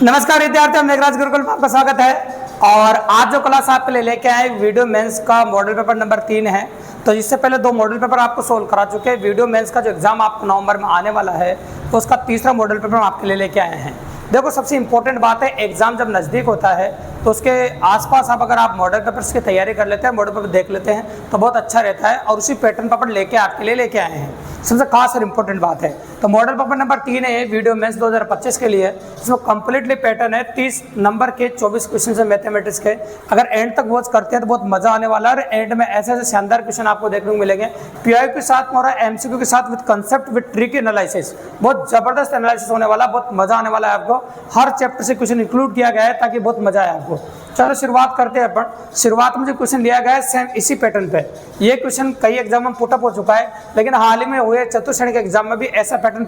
नमस्कार विद्यार्थियों, मेघराज गुरुकुल में आपका स्वागत है। और आज जो क्लास आपके लिए लेके आए वीडियो मेंस का मॉडल पेपर नंबर 3 है। तो इससे पहले 2 मॉडल पेपर आपको सोल्व करा चुके हैं। वीडियो मेंस का जो एग्जाम आपको नवंबर में आने वाला है तो उसका तीसरा मॉडल पेपर हम आपके लिए लेके आए हैं। देखो, सबसे इंपॉर्टेंट बात है, एग्जाम जब नज़दीक होता है तो उसके आसपास अगर आप मॉडल पेपर्स की तैयारी कर लेते हैं, मॉडल पेपर देख लेते हैं तो बहुत अच्छा रहता है। और उसी पैटर्न पेपर लेके आपके लिए लेके आए हैं, सबसे खास और इंपॉर्टेंट बात है। तो मॉडल पेपर नंबर 3 है वीडियो मेंस 2025 के लिए। इसमें कंप्लीटली पैटर्न है, 30 नंबर के 24 क्वेश्चन है मैथमेटिक्स के। अगर एंड तक वॉच करते हैं तो बहुत मजा आने वाला है। और एंड में ऐसे ऐसे शानदार क्वेश्चन आपको देखने को मिलेंगे, पीआई के साथ और एमसीक्यू के साथ, with concept, with trick analysis. बहुत जबरदस्त एनालिसिस होने वाला, बहुत मजा आने वाला है आपको। हर चैप्टर से क्वेश्चन इंक्लूड किया गया है ताकि बहुत मजा आए आपको। चलो शुरुआत करते हैं अपन। शुरुआत में जो क्वेश्चन लिया गया है सेम इसी पैटर्न पे। ये क्वेश्चन कई एग्जाम में पुटअप हो चुका है, लेकिन हाल ही में हुए चतुर्श्रेणी के एग्जाम में भी ऐसा पैटर्न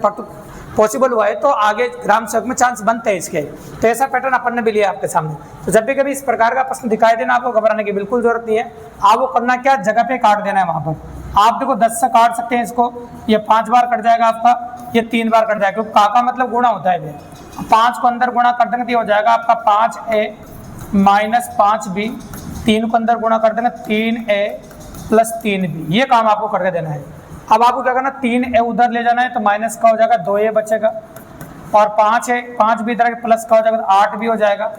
पॉसिबल हुआ है, तो आगे ग्राम सेवक में चांस बनते हैं इसके। तो ऐसा पैटर्न अपन ने भी लिया आपके सामने। तो जब भी कभी इस प्रकार का प्रश्न दिखाई देना, आपको घबराने की बिल्कुल जरूरत नहीं है। आपको करना क्या, जगह पे काट देना है। वहां पर आप देखो 10 से काट सकते हैं इसको। ये 5 बार कट जाएगा आपका, ये 3 बार कट जाएगा, क्योंकि काका मतलब गुणा होता है। 5 को अंदर गुणा कर देंगे तो हो जाएगा आपका 5a माइनस 5b। 3 को अंदर गुणा कर देंगे 3a प्लस 3b। ये काम आपको करके देना है। अब आपको क्या करना, 3a उधर ले जाना है तो माइनस का हो जाएगा, 2a बचेगा। और 5b इधर प्लस का हो जाएगा तो 8b हो जाएगा।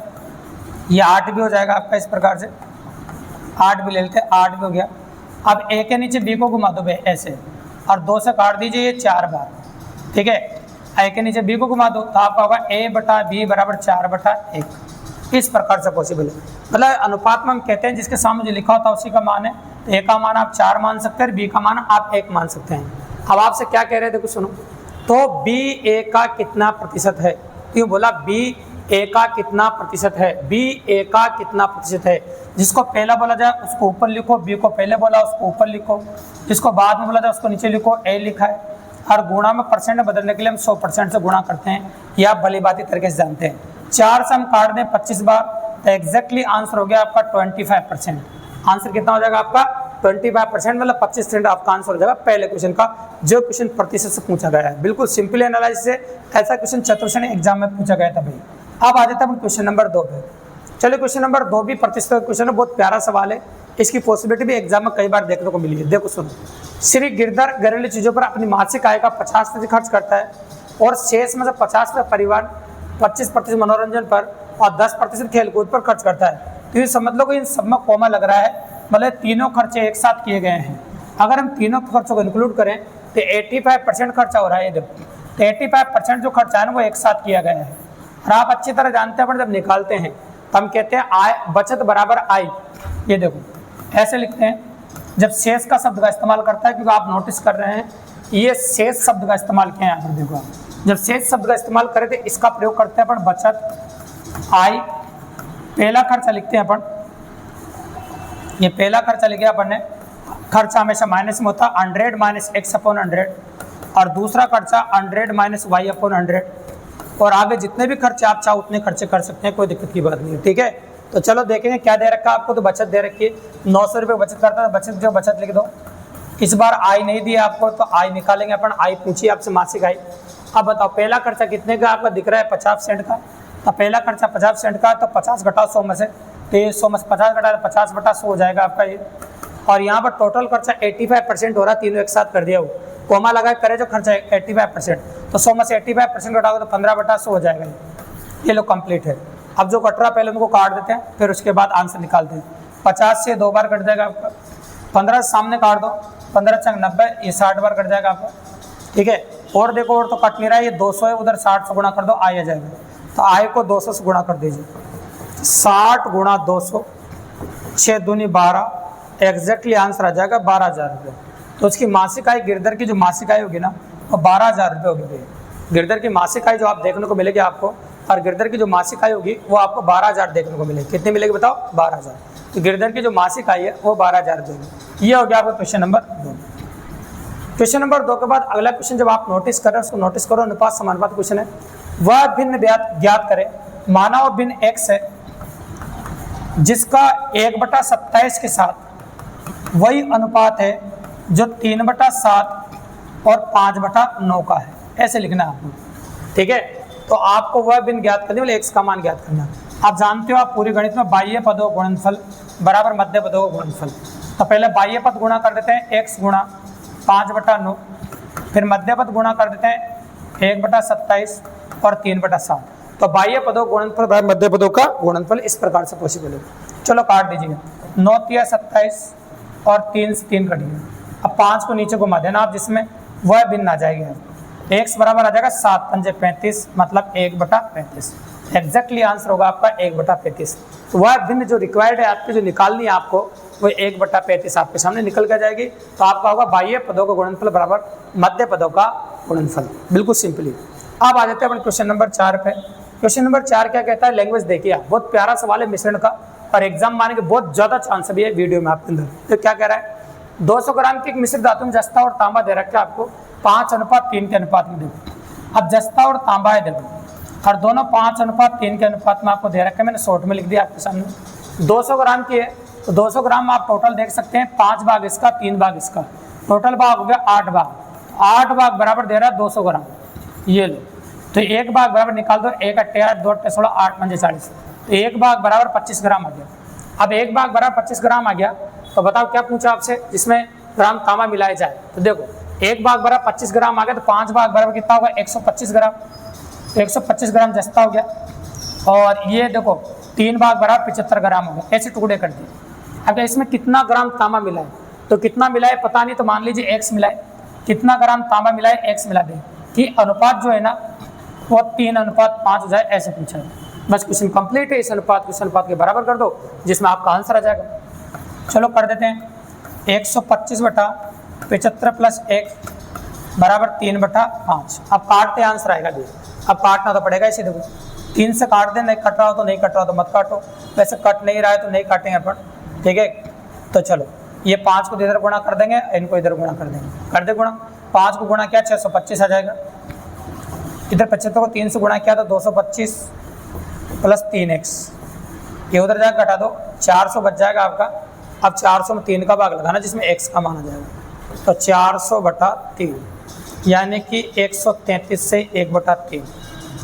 ये 8b हो जाएगा आपका। इस प्रकार से 8b ले लेते हैं, 8b हो गया। अब a के नीचे b को घुमा दो ऐसे, और 2 से काट दीजिए ये 4 बार। ठीक है, a के नीचे b को घुमा दो तो आपका होगा a बटा b बराबर 4/1। इस प्रकार से पॉसिबल है। मतलब अनुपात में हम कहते हैं जिसके सामने जो लिखा होता है उसी का मान है। तो a का मान आप 4 मान सकते हैं, b का मान आप 1 मान सकते हैं। अब आपसे क्या कह रहे थे कुछ सुनो। तो b a का कितना प्रतिशत है, क्यों बोला b a का कितना प्रतिशत है, b a का कितना प्रतिशत है। जिसको पहला बोला जाए उसको ऊपर लिखो, b को पहले बोला उसको ऊपर लिखो, जिसको बाद में बोला जाए उसको नीचे लिखो, a लिखा है। हर गुणा में परसेंट बदलने के लिए हम 100% से गुणा करते हैं, यह आप भली बाती तरीके से जानते हैं। 4 से हम काट दें 25 बार तो एग्जैक्टली आंसर हो गया आपका 25%। आंसर कितना हो जाएगा आपका 25%, मतलब 25% आपका आंसर हो जाएगा पहले क्वेश्चन का, जो क्वेश्चन प्रतिशत से पूछा गया है। बिल्कुल सिंपल एनालिसिस है। ऐसा क्वेश्चन चतुर्श्रेणी एग्जाम में पूछा गया था भाई। अब आ जाता है क्वेश्चन नंबर 2 पे। चलिए, क्वेश्चन नंबर 2 भी प्रतिशत का क्वेश्चन है, बहुत प्यारा सवाल है। इसकी पॉसिबिलिटी भी एग्जाम में कई बार देखने को मिली है। देखो सुनो, श्री गिरधर घरेलू चीजों पर अपनी मासिक आय का 50% खर्च करता है और शेष में से 50% परिवहन, 25% मनोरंजन पर और 10% खेलकूद पर खर्च करता है। तो ये समझ लो कि इन सब में कॉमा लग रहा है, मतलब तीनों खर्चे एक साथ किए गए हैं। अगर हम तीनों खर्चों को इंक्लूड करें तो 85% खर्चा हो रहा है। ये देखो, तो 85% जो खर्चा है ना वो एक साथ किया गया है। और आप अच्छी तरह जानते हैं, पर जब निकालते हैं तो हम कहते हैं आय बचत बराबर आय। ये देखो ऐसे लिखते हैं जब शेष का शब्द का इस्तेमाल करता है, क्योंकि आप नोटिस कर रहे हैं ये शेष शब्द का इस्तेमाल किया है। यहाँ पर देखो आप जब शेष शब्द का इस्तेमाल करें तो इसका प्रयोग करते हैं अपन बचत आय। पहला खर्चा लिखते हैं अपन, ये पहला खर्चा लिखा अपन ने। खर्चा हमेशा माइनस में होता है, 100 माइनस x/100। और दूसरा खर्चा 100 माइनस y/100। और आगे जितने भी खर्चे आप चाहो उतने खर्चे कर सकते हैं, कोई दिक्कत की बात नहीं है। ठीक है, तो चलो देखेंगे क्या दे रखा है आपको। तो बचत दे रखी है, 900 रुपये बचत करता है। बचत जो बचत लिख दो। इस बार आय नहीं दिया आपको तो आय निकालेंगे अपन। आय पूछिए आपसे मासिक आय। अब बताओ पहला खर्चा कितने का आपका दिख रहा है, 50% का। तो पहला खर्चा 50% का, तो 50 घटाओ 100 में से, तो 100 में से 50 घटा 50/100 हो जाएगा आपका ये। और यहाँ पर टोटल खर्चा 85% हो रहा है, तीनों एक साथ कर दिया वो। कोमा लगा करे जो खर्चा 85%, तो 100 में से 85% घटाओगे तो 15/100 हो जाएगा ये। लो कंप्लीट है। अब जो कट रहा पहले उनको काट देते हैं, फिर उसके बाद आंसर निकालते हैं। 50 से 2 बार कट जाएगा आपका, 15 सामने काट दो, 15 × 90, ये 60 बार कट जाएगा आपका। ठीक है, और देखो और तो कट नहीं रहा है, ये 200 है, उधर 60 से गुणा कर दो, आय आ जाएगा। तो आय को 200 से गुणा कर दीजिए, 60 × 200, 6 दूनी 12, एग्जैक्टली आंसर आ जाएगा 12,000 रुपये। तो उसकी मासिक आय, गिरधर की जो मासिक आय होगी ना वो 12,000 रुपये होगी। गिरधर की मासिक आय जो आप देखने को मिलेगी आपको, और गिरधर की जो मासिक आय होगी वो आपको 12,000 देखने को मिलेगी। कितनी मिलेगी बताओ, 12,000। तो गिरधर की जो मासिक आय है वो 12,000 रुपये। ये हो गया आपका क्वेश्चन नंबर 2। क्वेश्चन नंबर 2 के बाद अगला क्वेश्चन जब आप नोटिस कर रहे हैं उसको नोटिस करो। अनुपात समानुपात क्वेश्चन है। वह भिन्न ज्ञात करे, माना वह भिन्न x है जिसका 1/27 के साथ वही अनुपात है जो 3/7 और 5/9 का है। ऐसे लिखना है आपको। ठीक है, तो आपको वह भिन्न ज्ञात करनी मतलब x का मान ज्ञात करना। आप जानते हो आप पूरी गणित में बाह्य पदों गुणनफल बराबर मध्य पदों का गुणनफल। तो पहले बाह्य पद गुणा कर देते हैं x गुणा 5/9, फिर मध्य पद गुणा कर देते हैं 1/27 और 3/7। तो बाह्य पदों गुणनफल बराबर मध्य पदों का गुणनफल इस प्रकार से पॉसिबल है। चलो काट दीजिएगा, 9 तिया 27 और 3 से 3 कटिए। अब 5 को नीचे घुमा देना आप, जिसमें वह भिन्न आ जाएगा। x बराबर आ जाएगा 7 पंजे 35 मतलब 1/35। एग्जैक्टली आंसर होगा आपका 1/35। तो वह भिन्न जो रिक्वायर्ड है आपकी जो निकालनी है आपको, वो 1/35 आपके सामने निकल कर जाएगी। तो आपका होगा बाह्य पदों का गुणनफल बराबर मध्य पदों का गुणनफल। बिल्कुल सिंपली। अब आ जाते हैं अपने क्वेश्चन नंबर 4 पे। क्वेश्चन नंबर 4 क्या कहता है, लैंग्वेज देखिए आप, बहुत प्यारा सवाल है मिश्रण का, और एग्जाम माने के बहुत ज्यादा चांस भी है वीडियो में आपके अंदर। तो क्या कह रहा है, 200 ग्राम की एक मिश्र धातु में जस्ता और तांबा दे रखा है आपको 5:3 के अनुपात में। देखो अब जस्ता और तांबा है, देखो, और दोनों 5:3 के अनुपात में आपको दे रखा है। मैंने शॉर्ट में लिख दिया आपके सामने। 200 ग्राम की है तो 200 ग्राम आप टोटल देख सकते हैं, 5 भाग इसका 3 भाग इसका, टोटल भाग हो गया 8 भाग। 8 भाग बराबर दे रहा है 200 ग्राम। ये लो, तो 1 भाग बराबर निकाल दो, 1 8 8 2 8 16 8 पंजे 40। तो 1 भाग बराबर 25 ग्राम आ गया। अब 1 भाग बराबर 25 ग्राम आ गया, तो बताओ क्या पूछा आपसे, जिसमें ग्राम तांबा मिलाया जाए। तो देखो 1 भाग बराबर 25 ग्राम आ गया, तो 5 भाग बराबर कितना होगा 125 ग्राम। तो 125 ग्राम जस्ता हो गया। और ये देखो 3 भाग बराबर 75 ग्राम हो गया। ऐसे टुकड़े कर दिए। अब इसमें कितना ग्राम तांबा मिला है, तो कितना मिला है पता नहीं, तो मान लीजिए x मिला है। कितना ग्राम तांबा मिला है, x मिला दें कि अनुपात जो है ना वो 3:5 हो जाए, ऐसे पूछा है। बस क्वेश्चन कंप्लीट है। इस अनुपात को इस अनुपात के बराबर कर दो, जिसमें आपका आंसर आ जाएगा। चलो कर देते हैं, 125/75 + 1 बराबर 3/5। अब काटते आंसर आएगा। अब काटना तो पड़ेगा इसे, देखो 3 से काट दे, नहीं कट रहा हो तो नहीं कट रहा हो तो मत काटो, वैसे कट नहीं रहा है तो नहीं काटेंगे अपन, ठीक है। तो चलो ये 5 को इधर गुणा कर देंगे, इनको इधर गुणा कर देंगे, कर दे गुणा। 5 को गुणा किया 625 आ जाएगा। इधर 75 को 3 से गुणा किया तो 225 + 3x, ये उधर जाकर घटा दो, 400 बच जाएगा आपका। अब 400 में 3 का भाग लगाना, जिसमें x का मान आ जाएगा। तो 400/3 यानी कि 133 से 1/3।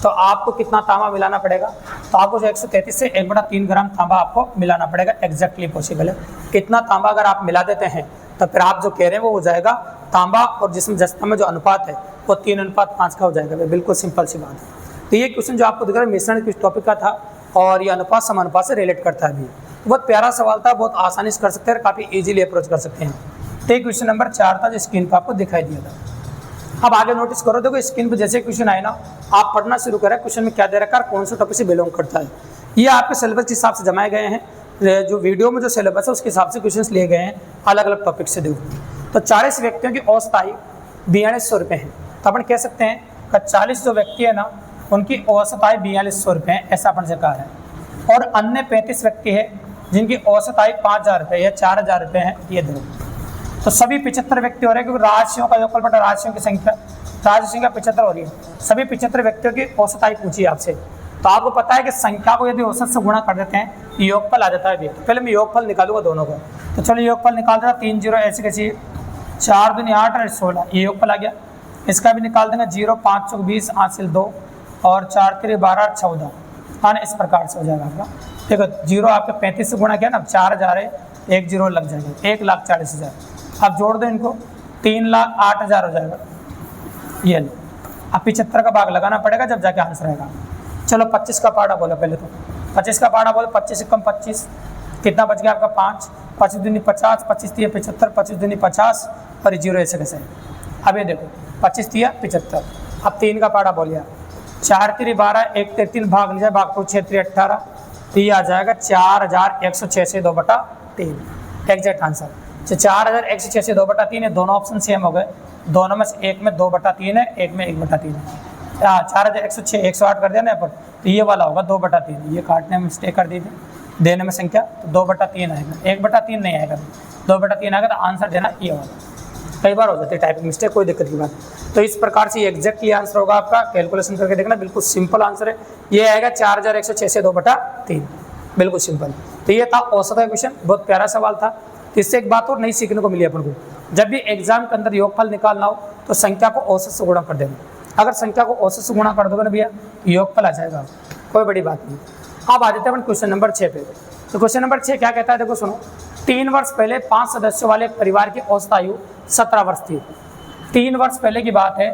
तो आपको कितना तांबा मिलाना पड़ेगा, तो आपको 133 से 1/3 ग्राम तांबा आपको मिलाना पड़ेगा। एग्जैक्टली पॉसिबल है। इतना तांबा अगर आप मिला देते हैं तो फिर आप जो कह रहे हैं वो हो जाएगा तांबा और जिसमें जस्ता में जो अनुपात है वो 3:5 का हो जाएगा। बिल्कुल सिंपल सी बात है। तो ये क्वेश्चन जो आपको दिख रहा है मिश्रण किस टॉपिक का था, और ये अनुपात समानुपात से रिलेट करता है भी। बहुत प्यारा सवाल था, बहुत आसानी से कर सकते हैं, काफ़ी ईजिली अप्रोच कर सकते हैं। तो क्वेश्चन नंबर 4 था जो स्क्रीन पर आपको दिखाई दिया था। अब आगे नोटिस करो, देखो स्क्रीन पर जैसे क्वेश्चन आए ना, आप पढ़ना शुरू करें क्वेश्चन में क्या दे रखा है, कौन सा टॉपिक से बिलोंग करता है। ये आपके सिलेबस के हिसाब से जमाए गए हैं, जो वीडियो में जो सिलेबस है उसके हिसाब से क्वेश्चंस लिए गए हैं अलग अलग टॉपिक से। देखो तो 40 व्यक्तियों की औसत आयु 4200 रुपये है। तो अपन कह सकते हैं कि 40 जो व्यक्ति है ना उनकी औसत आयु 4200 रुपये है, ऐसा अपन से कहा है। और अन्य 35 व्यक्ति है जिनकी औसत आयु 5000 रुपये या 4000 रुपये है। ये देखो तो सभी 75 व्यक्ति हो रहे हैं, क्योंकि राशियों का योगफल बटा राशियों की संख्या, राशि संख्या 75 हो रही है। सभी 75 व्यक्तियों की औसत आयु पूछी आपसे। तो आपको पता है कि संख्या को यदि औसत से गुणा कर देते हैं योगफल आ जाता है। तो पहले मैं योगफल निकालूंगा दोनों को। तो चलो योगफल निकाल देना, 3 0 ऐसे कैसी 4 दूनी 8 और 16, ये योगफल आ गया। इसका भी निकाल देंगे, 0 5 चौक 20 8 से 2 और 4 3 12 14, हाँ इस प्रकार से हो जाएगा आपका। देखो 0 आपके 35 से गुणा किया ना, 4000 है, 1 0 लग जाएगा, 1,40,000। अब जोड़ दो इनको, 3,08,000 हो जाएगा। ये लो, अब 75 का भाग लगाना पड़ेगा जब जाके आंसर आएगा। चलो 25 का पाड़ा बोलो पहले, तो 25 का पाड़ा बोलो, 25 से कम 25 कितना बच गया आपका 5, 25 दूनी 50, 25 3 75, 25 दूनी 50 और 0 ऐसे कैसे। अब ये देखो 25 3 75। अब 3 का पाड़ा बोलिए, 4 3 12, 1 3 भाग लीजिए, भाग 2 6 3 18, तो ये आ जाएगा 4106 से 2/3 एग्जैक्ट आंसर। 4106 से 2/3 है, दोनों ऑप्शन सेम हो गए। दोनों में से एक में 2/3 है, एक में 1/3 है। 4106 108 कर दिया ना पर, तो ये वाला होगा 2/3। ये काटने में मिस्टेक कर दी थी, देने में संख्या, तो 2/3 आएगा, 1/3 नहीं आएगा। 2/3 आएगा तो आंसर देना ये वाला। कई बार हो जाती है टाइपिंग मिस्टेक, कोई दिक्कत की बात। तो इस प्रकार से एग्जैक्टली आंसर होगा आपका, कैलकुलेशन करके देखना, बिल्कुल सिंपल आंसर है। ये आएगा 4106 से 2/3, बिल्कुल सिंपल। तो ये था औसत का क्वेश्चन, बहुत प्यारा सवाल था। इससे एक बात और नई सीखने को मिली अपन को, जब भी एग्जाम के अंदर योगफल निकालना हो तो संख्या को औसत से गुणा कर देना। अगर संख्या को औसत से गुणा कर दोगे ना भैया योगफल आ जाएगा, कोई बड़ी बात नहीं। अब आ जाते हैं अपन क्वेश्चन नंबर 6 पे। तो क्वेश्चन नंबर 6 क्या कहता है, देखो सुनो। 3 वर्ष पहले 5 सदस्यों वाले परिवार की औसत आयु 17 वर्ष थी। 3 वर्ष पहले की बात है,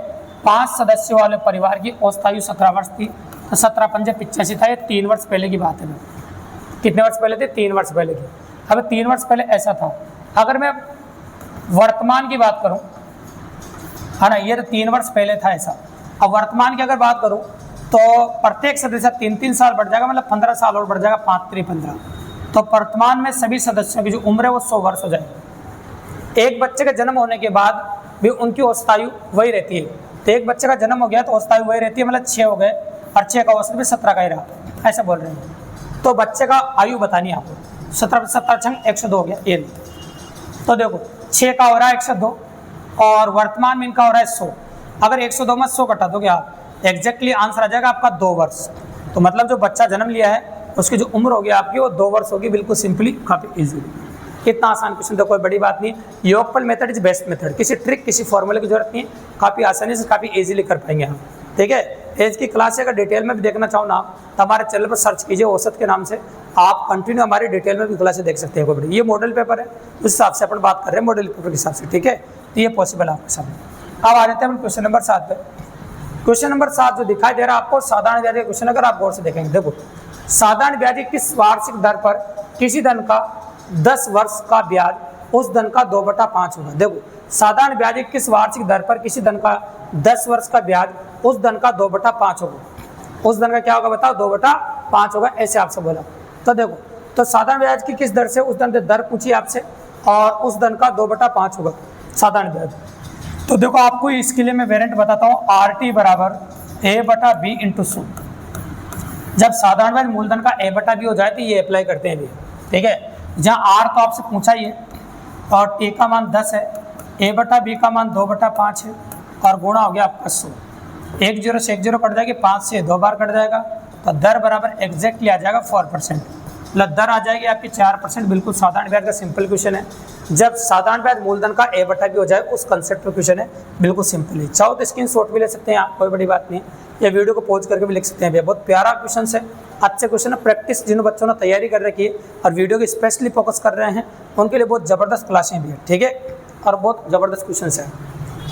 5 सदस्यों वाले परिवार की औसत आयु 17 वर्ष थी। तो 17 पंजे 85 था, ये 3 वर्ष पहले की बात है। कितने वर्ष पहले थे? 3 वर्ष पहले की। अब 3 वर्ष पहले ऐसा था। अगर मैं वर्तमान की बात करूं, है ना, ये तो 3 वर्ष पहले था ऐसा। अब वर्तमान की अगर बात करूं तो प्रत्येक सदस्य 3-3 साल बढ़ जाएगा, मतलब 15 साल और बढ़ जाएगा, 5-3-15। तो वर्तमान में सभी सदस्यों की जो उम्र है वो 100 वर्ष हो जाएगी। एक बच्चे का जन्म होने के बाद भी उनकी औसत आयु वही रहती है। तो एक बच्चे का जन्म हो गया तो औसत आयु वही रहती है, मतलब 6 हो गए, और 6 का औसत भी 17 का ही रहा, ऐसा बोल रहे हैं। तो बच्चे का आयु बतानी है आपको। 17 102 हो गया ये। तो देखो 6 का हो रहा है 102 और वर्तमान में इनका हो रहा है 100। अगर 102 में 100 घटा दोगे आप, एग्जैक्टली आंसर आ जाएगा आपका 2 वर्ष। तो मतलब जो बच्चा जन्म लिया है उसकी जो उम्र होगी आपकी वो 2 वर्ष होगी, बिल्कुल सिंपली, काफ़ी इजीली। इतना आसान क्वेश्चन तो कोई बड़ी बात नहीं। योगफल मेथड इज बेस्ट मेथड, किसी ट्रिक किसी फॉर्मूले की जरूरत नहीं है, काफ़ी आसानी से काफ़ी इजीली कर पाएंगे हम। ठीक है, एज की क्लास से अगर डिटेल में भी देखना चाहो ना तो हमारे चैनल पर सर्च कीजिए औसत के नाम से, आप कंटिन्यू हमारी डिटेल में भी क्लासें देख सकते हैं। कोई बड़ी, ये मॉडल पेपर है, उस हिसाब से अपन बात कर रहे हैं मॉडल पेपर के हिसाब से। ठीक है, तो ये पॉसिबल है आपके सामने। अब आ जाते हैं अपन क्वेश्चन नंबर 7 पे। क्वेश्चन नंबर 7 जो दिखाई दे रहा है आपको, साधारण ब्याज का क्वेश्चन, अगर आप गौर से देखेंगे, देखो साधारण ब्याज किस वार्षिक दर पर किसी धन का 10 वर्ष का ब्याज उस धन का 2/5 होगा। देखो साधारण ब्याज किस वार्षिक दर पर किसी धन का 10 वर्ष का ब्याज उस धन का 2/5 होगा। उस धन का क्या होगा बताओ? 2/5 होगा, ऐसे आपसे बोला। तो देखो, तो साधारण ब्याज की किस दर से उस धन दर पूछी आपसे, और उस धन का 2/5 होगा साधारण ब्याज। तो देखो आपको इसके लिए मैं वेरिएंट बताता हूँ, RT बराबर A/B इंटू सूत्र। जब साधारण ब्याज मूलधन का A/B हो जाए तो ये अप्लाई करते हैं भी। ठीक है, जहाँ R तो आपसे पूछा ही है और T का मान 10 है, A/B का मान 2/5 है, और गुणा हो गया आपका 100। 1 0 से 1 0 कट जाएगी, 5 से 2 बार कट जाएगा, तो दर बराबर एग्जैक्टली आ जाएगा 4%, मतलब दर आ जाएगी आपकी 4%। बिल्कुल साधारण ब्याज का सिंपल क्वेश्चन है। जब साधारण ब्याज मूलधन का A/B हो जाए उस कंसेप्ट पर क्वेश्चन है, बिल्कुल सिंपल है। चाहो तो स्क्रीनशॉट भी ले सकते हैं आप, कोई बड़ी बात नहीं, या वीडियो को पॉज करके भी लिख सकते हैं भैया। बहुत प्यारा क्वेश्चन है, अच्छे क्वेश्चन है। प्रैक्टिस जिन बच्चों ने तैयारी कर रखी है और वीडियो की स्पेशली फोकस कर रहे हैं उनके लिए बहुत ज़बरदस्त क्लासें भी है। ठीक है, और बहुत ज़बरदस्त क्वेश्चन है।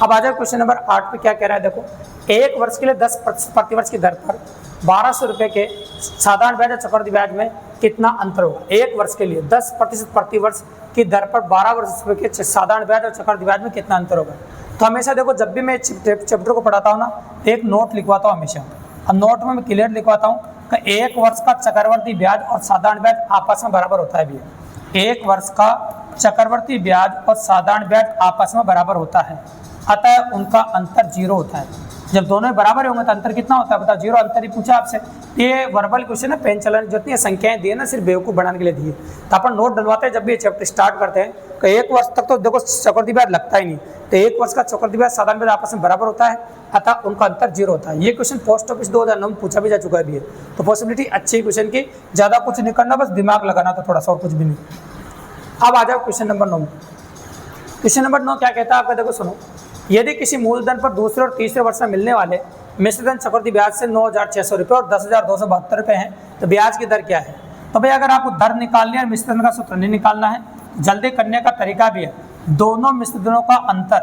अब आ जाए क्वेश्चन नंबर 8 पे, क्या कह रहा है देखो। 1 वर्ष के लिए 10 प्रतिवर्ष की दर पर 1200 रुपये के साधारण ब्याज और चक्रवृद्धि ब्याज में कितना अंतर होगा। 1 वर्ष के लिए 10% प्रतिवर्ष की दर पर 12 वर्ष के साधारण ब्याज और चक्रवृद्धि ब्याज में कितना अंतर होगा। तो हमेशा देखो, जब भी मैं चैप्टर को पढ़ाता हूँ ना, एक नोट लिखवाता हूँ हमेशा। और नोट में मैं क्लियर लिखवाता हूँ कि 1 वर्ष का चक्रवृद्धि ब्याज और साधारण ब्याज आपस में बराबर होता है भी। 1 वर्ष का चक्रवृद्धि ब्याज और साधारण ब्याज आपस में बराबर होता है, अतः उनका अंतर 0 होता है। जब दोनों बराबर होंगे तो अंतर कितना होता है बताओ? 0 अंतर ही पूछा आपसे। ये वर्बल क्वेश्चन है, पेन चलाने जितनी संख्याएं दी है ना सिर्फ बेवकूफ़ बनाने के लिए दी है। तो अपन नोट डलवाते हैं जब भी ये चैप्टर स्टार्ट करते हैं कि 1 वर्ष तक तो देखो चक्रवृद्धि ब्याज लगता ही नहीं, तो 1 वर्ष का चक्रवृद्धि ब्याज साधारण ब्याज आपस में बराबर होता है, अतः उनका अंतर 0 होता है। ये क्वेश्चन पोस्ट ऑफिस 2009 में पूछा भी जा चुका है भी है। तो पॉसिबिलिटी अच्छी क्वेश्चन की, ज़्यादा कुछ नहीं करना, बस दिमाग लगाना था थोड़ा सा, और कुछ भी नहीं। अब आ जाओ क्वेश्चन नंबर 9। क्वेश्चन नंबर 9 क्या कहता है आपका, देखो सुनो। यदि किसी मूलधन पर दूसरे और तीसरे वर्ष में मिलने वाले मिश्रधन चक्रवृद्धि ब्याज से 9,600 रुपये और 10,272 रुपये हैं, तो ब्याज की दर क्या है। तो भाई अगर आपको दर निकालनी है, मिश्रधन का सूत्र नहीं निकालना है, जल्दी करने का तरीका भी है। दोनों मिश्रधनों का अंतर,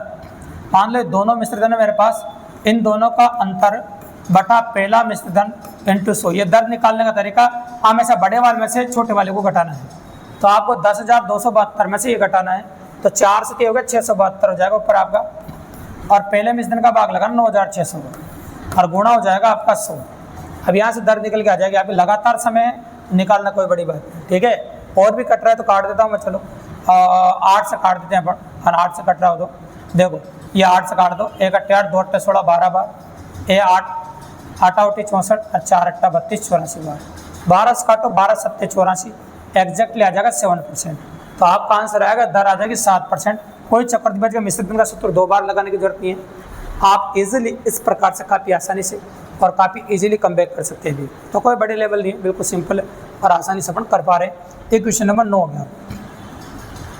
मान लो दोनों मिश्रधन है मेरे पास, इन दोनों का अंतर बटा पहला मिश्रधन इंटू 100। ये दर निकालने का तरीका, हमेशा बड़े वाले में से छोटे वाले को घटाना है। तो आपको 10,272 में से ये घटाना है, तो 4 से क्या हो गया 672 हो जाएगा ऊपर आपका, और पहले मिश्रधन का भाग लगाना 9,600 और गुणा हो जाएगा आपका 100। अब यहाँ से दर निकल के आ जाएगी आपकी। लगातार समय निकालना कोई बड़ी बात नहीं। ठीक है, और भी कट रहा है तो काट देता हूँ मैं, चलो 8 से काट देते हैं अपन, और 8 से कट रहा हो तो देखो ये 8 से काट दो, 1 8 8 2 8 16 12 बार, ये 8 8 8 64 और 4 8 32 84 बार, 12 से काटो 12 7 84, एग्जैक्टली आ जाएगा 7%। तो आपका आंसर आएगा, दर आ जाएगी 7%। कोई चक्रवृद्धि ब्याज का मिश्रधन का सूत्र 2 बार लगाने की जरूरत नहीं है, आप इजीली इस प्रकार से काफ़ी आसानी से और काफ़ी इजीली कम बैक कर सकते हैं भी। तो कोई बड़े लेवल नहीं है, बिल्कुल सिंपल है और आसानी से अपन कर पा रहे हैं। ये क्वेश्चन नंबर 9 हो गया।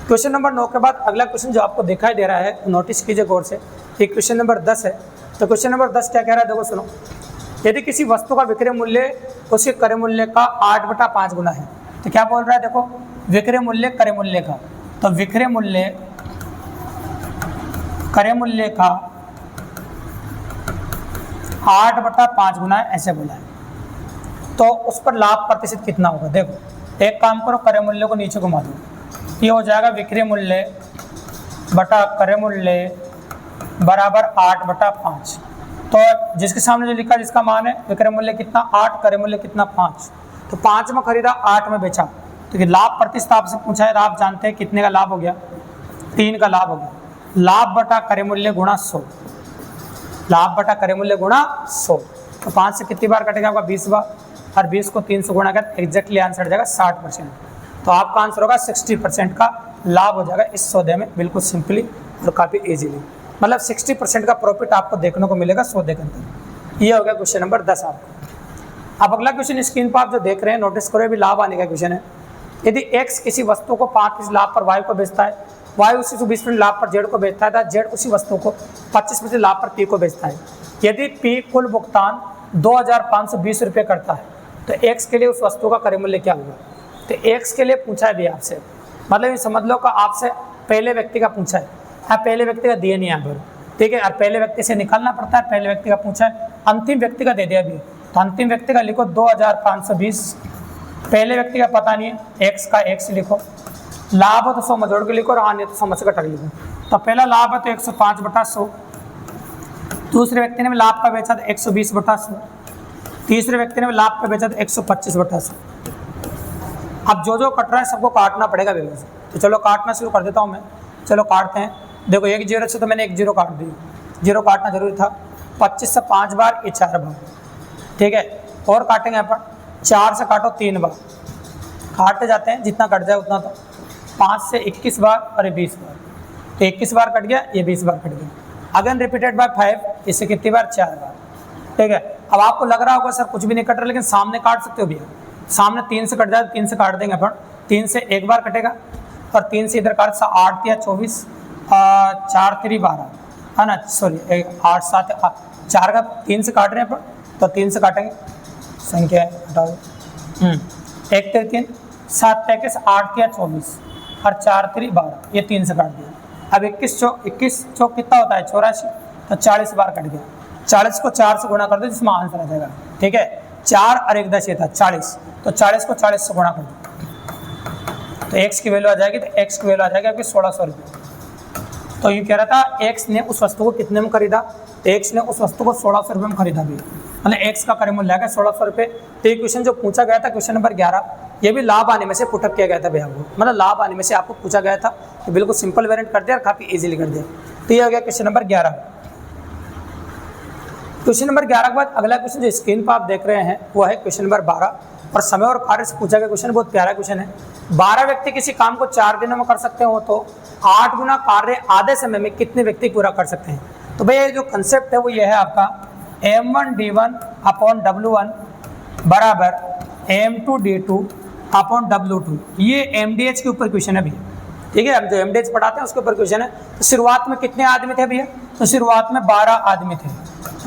क्वेश्चन नंबर 9 के बाद अगला क्वेश्चन जो आपको दिखाई दे रहा है, नोटिस कीजिए गौर से, ये क्वेश्चन नंबर 10 है। तो क्वेश्चन नंबर 10 क्या कह रहा है, देखो सुनो। यदि किसी वस्तु का विक्रय मूल्य उसके क्रय मूल्य का 8/5 गुना है, तो क्या बोल रहा है, देखो विक्रय मूल्य क्रय मूल्य का, तो विक्रय मूल्य क्रय मूल्य का 8/5 गुना है, ऐसे बोला है। तो उस पर लाभ प्रतिशत कितना होगा, देखो एक काम करो, क्रय मूल्य को नीचे घुमा दो, ये हो जाएगा विक्रय मूल्य बटा क्रय मूल्य बराबर 8/5। तो जिसके सामने जो लिखा जिसका मान है विक्रय मूल्य कितना 8, क्रय मूल्य कितना 5, तो 5 में खरीदा 8 में बेचा, तो लाभ प्रतिशत आपसे पूछा है, तो आप जानते हैं कितने का लाभ हो गया, 3 का लाभ हो गया। लाभ बटा क्रय मूल्य गुणा 100, लाभ बटा क्रय मूल्य गुणा 100, तो 5 से कितनी बार कटेगा आपका 20 बार, और 20 को 3 से गुणा कर एग्जैक्टली आंसर जाएगा 60%। तो आपका आंसर होगा 60% का लाभ हो जाएगा इस सौदे में, बिल्कुल सिंपली और काफ़ी इजीली, मतलब 60% का प्रॉफिट आपको देखने को मिलेगा सौदे के अंदर। ये हो गया क्वेश्चन नंबर 10 आपको। अब अगला क्वेश्चन स्क्रीन पर आप जो देख रहे हैं, नोटिस करो, भी लाभ आने का क्वेश्चन है। यदि x किसी वस्तु को 5% लाभ पर y को बेचता है, y उसी को 20% लाभ पर z को बेचता है, तथा z उसी वस्तु को 25% लाभ पर p को बेचता है। यदि p कुल भुगतान 2520 रुपये करता है, तो x के लिए उस वस्तु का क्रय मूल्य क्या होगा। तो x के लिए पूछा है भी आपसे, मतलब ये समझ लो कि आपसे पहले व्यक्ति का पूछा है, हाँ पहले व्यक्ति का दिए नहीं यहाँ पर, ठीक है, और पहले व्यक्ति से निकालना पड़ता है, पहले व्यक्ति का पूछा है, अंतिम व्यक्ति का दे दिया भी, तो अंतिम व्यक्ति का लिखो 2520, पहले व्यक्ति का पता नहीं है, x का x लिखो, लाभ हो तो 100 में जोड़ के लिखो, और हानि तो 100 में से घटा के लिखो। तो पहला लाभ है तो 105/100, दूसरे व्यक्ति ने लाभ का बेचा तो 120/100, तीसरे व्यक्ति ने लाभ का बेचा तो 125/100। अब जो जो कट रहा है सबको काटना पड़ेगा बेबस, तो चलो काटना शुरू कर देता हूँ मैं, चलो काटते हैं। देखो एक जीरो से तो मैंने एक जीरो काट दी, जीरो काटना जरूरी था। 25 से 5 बार, ये 4 बार, ठीक है, और काटेंगे यहाँ पर 4 से काटो 3 बार, काटते जाते हैं जितना कट जाए उतना। तो 5 से 21 बार और ये 20 बार, तो 21 बार कट गया, ये 20 बार कट गया। अगेन रिपीटेड बाय 5, इससे कितनी बार 4 बार, ठीक है। अब आपको लग रहा होगा सर कुछ भी नहीं कट रहा, लेकिन सामने काट सकते हो भैया, सामने 3 से कट जाए, 3 से काट देंगे अपन, 3 से 1 बार कटेगा, और 3 से इधर काट 8 या 24, 4 3 12 है ना, सॉरी 8 7 4 का 3 से काट रहे हैं अपन, तो 3 से काटेंगे, संख्या हटाओ, 1 3 3 7 33 8 या 24 और 4 3 12, ये 3 से काट दिया। अब 21 चौक कितना होता है 84, तो 40 बार कट गया। 40 को 4 से गुणा कर दो जिसमें आंसर आ जाएगा, ठीक है, 4 और 1 10 ये था 40, तो 40 को 40 से गुणा कर दो, तो x की वैल्यू आ जाएगी, तो x की वैल्यू आ जाएगी आपकी 1600 रुपये। तो ये कह रहा था x ने उस वस्तु को कितने में खरीदा, तो x ने उस वस्तु को 1600 रुपये में खरीदा भी, मतलब x का क्रय मूल्य है 1600 रुपये। तो ये क्वेश्चन जो पूछा गया था क्वेश्चन नंबर 11, ये भी लाभ आने में से पुटअप किया गया था भैया को, मतलब लाभ आने में से आपको पूछा गया था, तो बिल्कुल सिंपल वेरिएंट कर दिया और काफ़ी इजीली कर दिया। तो ये हो गया क्वेश्चन नंबर 11। क्वेश्चन नंबर 11 के बाद अगला क्वेश्चन जो स्क्रीन पर आप देख रहे हैं वो है क्वेश्चन नंबर 12, और समय और कार्य से पूछा गया क्वेश्चन, बहुत प्यारा क्वेश्चन है। 12 व्यक्ति किसी काम को 4 दिनों में कर सकते हो, तो 8 गुना कार्य आधे समय में कितने व्यक्ति पूरा कर सकते हैं। तो भैया जो कंसेप्ट है वो ये है आपका m1d1/w1 बराबर m2d2/w2, ये mdh के ऊपर क्वेश्चन है भैया, ठीक है, हम जो mdh पढ़ाते हैं उसके ऊपर क्वेश्चन है। तो शुरुआत में कितने आदमी थे भैया, तो शुरुआत में 12 आदमी थे,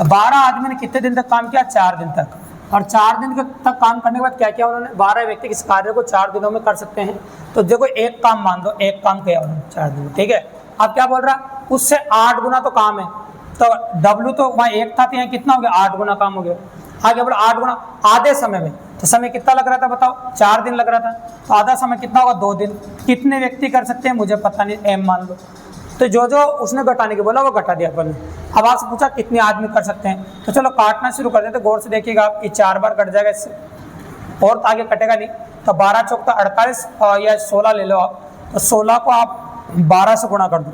12 आदमी ने कितने दिन तक काम किया, 4 दिन तक, और 4 दिन तक काम करने के बाद क्या किया उन्होंने, 12 व्यक्ति इस कार्य को 4 दिनों में कर सकते हैं। तो देखो एक काम मान दो, एक काम किया उन्होंने 4 दिन में, ठीक है। अब क्या बोल रहा, उससे 8 गुना तो काम है, तो W तो वहाँ 1 था, तो यहाँ कितना हो गया 8 गुना काम हो गया। आगे बोला 8 गुना आधे समय में, तो समय कितना लग रहा था बताओ, 4 दिन लग रहा था, तो आधा समय कितना होगा 2 दिन। कितने व्यक्ति कर सकते हैं मुझे पता नहीं, m मान लो, तो जो जो उसने घटाने के बोला वो घटा दिया अपन ने। अब आपसे पूछा कितने आदमी कर सकते हैं, तो चलो काटना शुरू कर देते, गौर से देखिएगा आप, ये 4 बार कट जाएगा इससे, और तो आगे कटेगा नहीं। तो 12 चौक तो 48 या 16 ले लो आप, तो 16 को आप 12 से गुणा कर दो,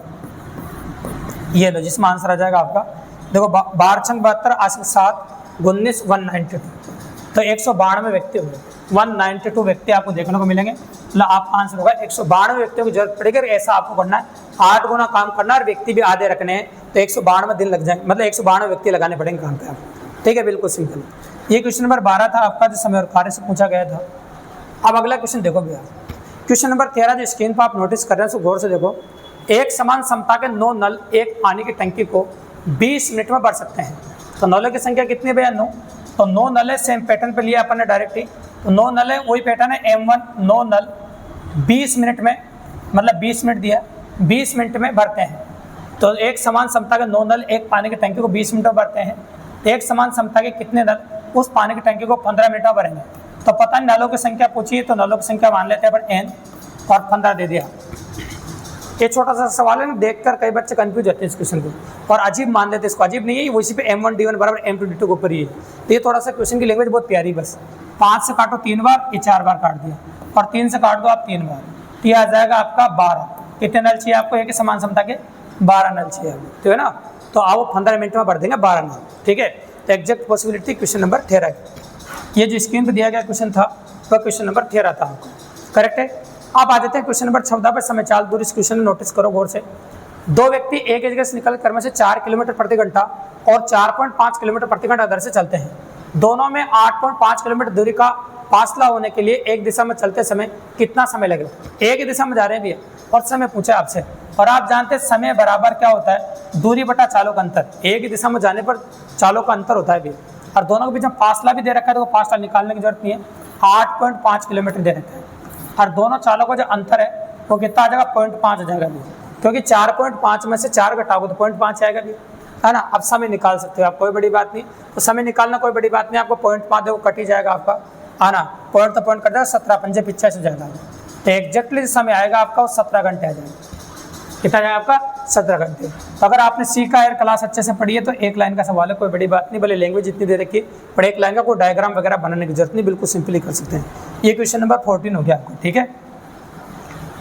ये लो जिसमें आंसर आ जाएगा आपका। देखो 12 छंग 72, 8 7 19 192, तो 192 व्यक्ति हो गए, 192 व्यक्ति आपको देखने को मिलेंगे। मतलब आपका आंसर होगा 192 व्यक्तियों की जरूरत पड़ेगी, ऐसा आपको करना है, 8 गुना काम करना और व्यक्ति भी आधे रखने हैं, तो 192 दिन लग जाएंगे, मतलब 192 व्यक्ति लगाने पड़ेंगे काम पे आपको, ठीक है, बिल्कुल सिंपल। ये क्वेश्चन नंबर 12 था आपका, जो समय और कार्य से पूछा गया था। अब अगला क्वेश्चन देखो भैया, क्वेश्चन नंबर 13 जो स्क्रीन पर आप नोटिस कर रहे हैं, उसको गौर से देखो। एक समान क्षमता के 9 नल एक पानी की टंकी को 20 मिनट में भर सकते हैं। तो नलों की संख्या कितनी है भैया 9, तो 9 नल है, सेम पैटर्न पे लिया अपन ने डायरेक्ट ही, तो 9 नल है, वही पैटर्न है M1, 9 नल 20 मिनट में, मतलब 20 मिनट दिया, 20 मिनट में भरते हैं। तो एक समान क्षमता के 9 नल एक पानी की टंकी को 20 मिनट में भरते हैं। एक समान क्षमता के कितने नल उस पानी की टंकी को 15 मिनट में भरेंगे। तो पता नहीं नलों की संख्या पूछी है, तो नलों की संख्या मान लेते हैं पर n और 15 दे दिया। ये छोटा सा सवाल है, देखकर कई बच्चे कंफ्यूज होते हैं इस क्वेश्चन को और अजीब मान लेते हैं इसको। अजीब नहीं है, वैसे पे M1 D1 बराबर M2 D2 के ऊपर ही है। तो ये थोड़ा सा क्वेश्चन की लैंग्वेज बहुत प्यारी, बस 5 से काटो 3 बार, ये 4 बार काट दिया, और 3 से काट दो आप 3 बार, तो ये आ जाएगा आपका 12। कितने नल चाहिए आपको, एक समान क्षमता के 12 नल चाहिए, तो है ना। तो आप 15 मिनट में भर देंगे 12 नल, ठीक है। तो एग्जैक्ट पॉसिबिलिटी क्वेश्चन नंबर 13। ये जो स्क्रीन पर दिया गया क्वेश्चन था वह क्वेश्चन नंबर 13 था, करेक्ट है। अब आ जाते हैं क्वेश्चन नंबर 14 पर। समय चाल दूरी, इस क्वेश्चन में नोटिस करो गौर से। दो व्यक्ति एक जगह से निकल क्रम से 4 किलोमीटर प्रति घंटा और 4.5 किलोमीटर प्रति घंटा दर से चलते हैं। दोनों में 8.5 किलोमीटर दूरी का फासला होने के लिए एक दिशा में चलते समय कितना समय लगेगा। एक ही दिशा में जा रहे हैं भैया और समय पूछा आपसे, और आप जानते हैं समय बराबर क्या होता है, दूरी बटा चालों का अंतर। एक ही दिशा में जाने पर चालों का अंतर होता है भैया, और दोनों के बीच में फासला भी दे रखा है, तो फासला निकालने की जरूरत नहीं है। 8.5 किलोमीटर दे रखा है, और दोनों चालों का जो अंतर है वो कितना आ जाएगा, 0.5 आ जाएगा भैया, क्योंकि 4.5 में से 4 घटाओगे तो 0.5 आएगा भैया, है ना। अब समय निकाल सकते हो आप, कोई बड़ी बात नहीं। तो समय निकालना कोई बड़ी बात नहीं, आपको 0.5 देखो कट ही जाएगा आपका, है ना। पॉइंट तो पॉइंट कट जाएगा, 17 पंजे 85 हो जाएगा। तो एग्जैक्टली समय आएगा आपका वो 17 घंटे आ जाएगा। कितना जाएगा आपका, 17 घंटे। तो अगर आपने सीखा है, क्लास अच्छे से पढ़ी है, तो एक लाइन का सवाल है, कोई बड़ी बात नहीं, भले लैंग्वेज जितनी दे रखी है, पर एक लाइन का कोई डायग्राम वगैरह बनाने की जरूरत नहीं, बिल्कुल सिंपली कर सकते हैं। ये क्वेश्चन नंबर 14 हो गया आपको, ठीक है।